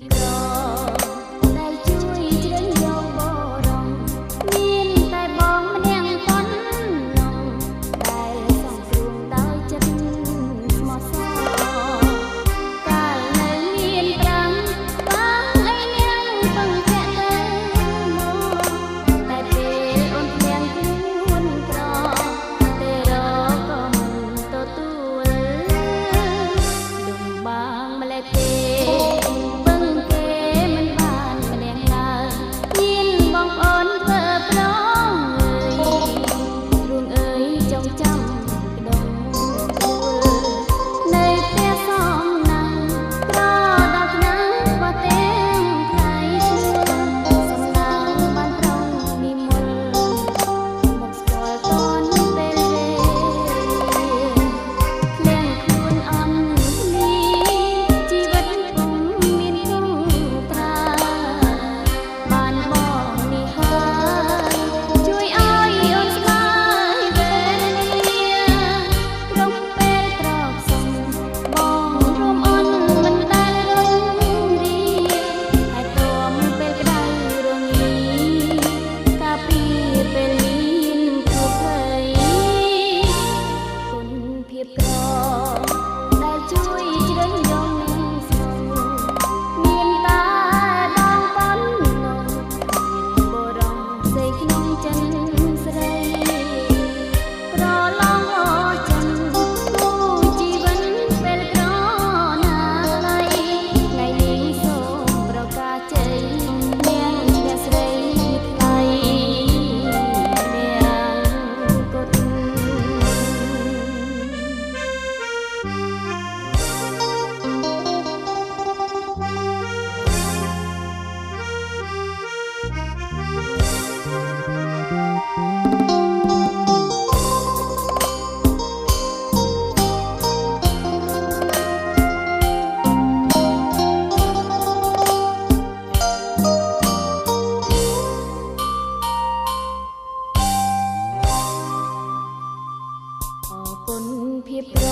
ភាពក្រដែលជួយជ្រើសយកបរំមានតែបងម្នាក់ប៉ុណ្ណោះដែលសង្គ្រោះដោយចិត្តស្មោះសរកាលនៅមានប្រាំបងអីនាងពឹងពាក់ទៅមកតែពេលអូនភ្លៀងខ្លួនក្រតែរកក៏មិនទទួលដងបាងម្លេះទេដែលជួយជ្រើសយកស្នូមានតែដងប៉ុណ្ណោះបរំស្អីក្នុងចិនស្រីប្រឡងអចិនគូជីវិតពេលក្រណាថ្លៃថ្ងៃនេះសូមប្រកាសជ័យនាងអ្នកស្រីថ្លៃនាងកូនភាពក្រ